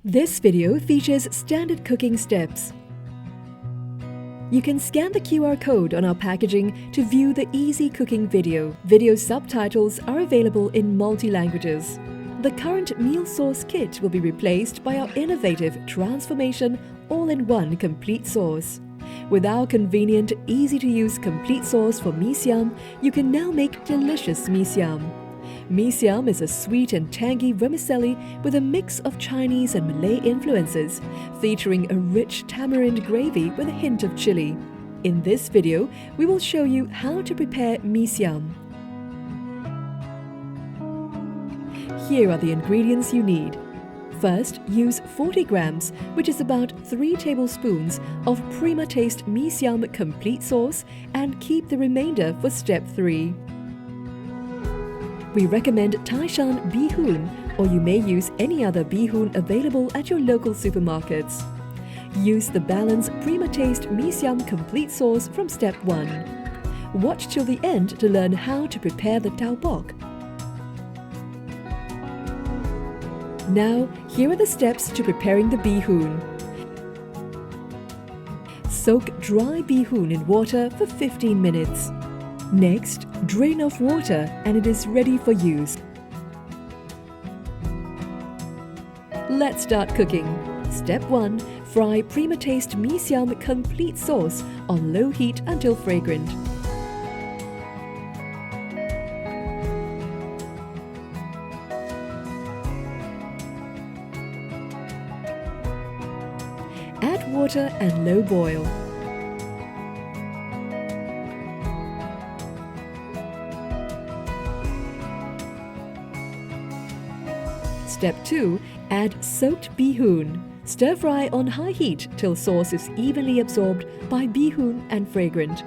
This video features standard cooking steps. You can scan the QR code on our packaging to view the easy cooking video. Video subtitles are available in multi-languages. The current meal sauce kit will be replaced by our innovative Transformation all-in-one complete sauce. With our convenient, easy-to-use complete sauce for Mee Siam, you can now make delicious Mee Siam. Mee Siam is a sweet and tangy vermicelli with a mix of Chinese and Malay influences, featuring a rich tamarind gravy with a hint of chili. In this video, we will show you how to prepare Mee Siam. Here are the ingredients you need. First, use 40 grams, which is about 3 tablespoons, of Prima Taste Mee Siam complete sauce, and keep the remainder for step 3. We recommend Taishan bee hoon, or you may use any other bee hoon available at your local supermarkets. Use the balance Prima Taste Mee Siam complete sauce from step 1. Watch till the end to learn how to prepare the tau bok. Now, here are the steps to preparing the bee hoon. Soak dry bee hoon in water for 15 minutes. Next, drain off water and it is ready for use. Let's start cooking. Step 1. Fry Prima Taste Mee Siam complete sauce on low heat until fragrant. Add water and low boil. Step 2. Add soaked bee hoon. Stir fry on high heat till sauce is evenly absorbed by bee hoon and fragrant.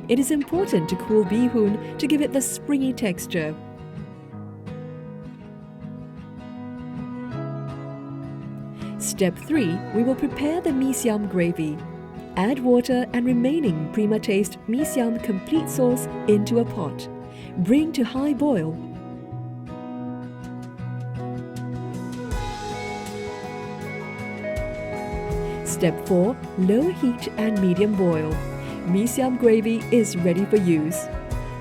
It is important to cool bee hoon to give it the springy texture. Step 3. We will prepare the Mee Siam gravy. Add water and remaining Prima Taste Mee Siam complete sauce into a pot. Bring to high boil. Step 4. Low heat and medium boil. Mee Siam gravy is ready for use.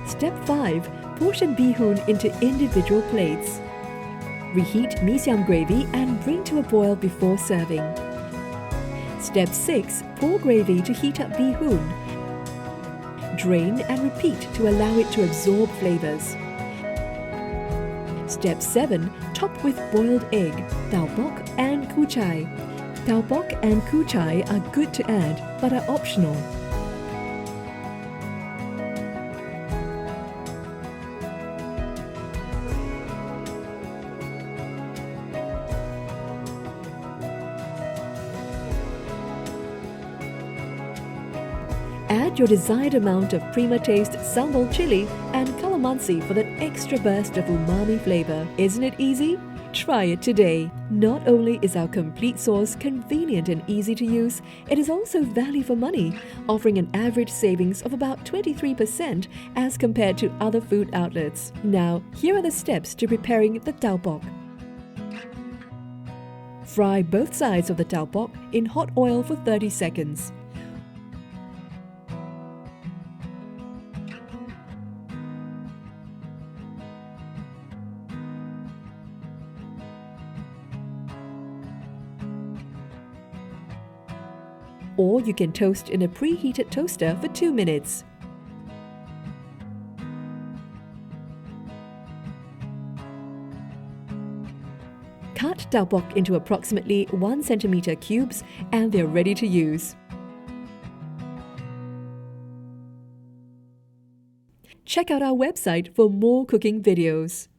Step 5. Portion bee hoon into individual plates. Reheat Mee Siam gravy and bring to a boil before serving. Step 6. Pour gravy to heat up bee hoon. Drain and repeat to allow it to absorb flavors. Step 7. Top with boiled egg, tau bok and ku chai. Tau bok and ku chai are good to add but are optional. Add your desired amount of Prima Taste sambal chili and calamansi for that extra burst of umami flavor. Isn't it easy? Try it today. Not only is our complete sauce convenient and easy to use, it is also value for money, offering an average savings of about 23% as compared to other food outlets. Now, here are the steps to preparing the tau bok. Fry both sides of the tau bok in hot oil for 30 seconds. Or you can toast in a preheated toaster for 2 minutes. Cut tau bok into approximately 1 cm cubes and they're ready to use. Check out our website for more cooking videos.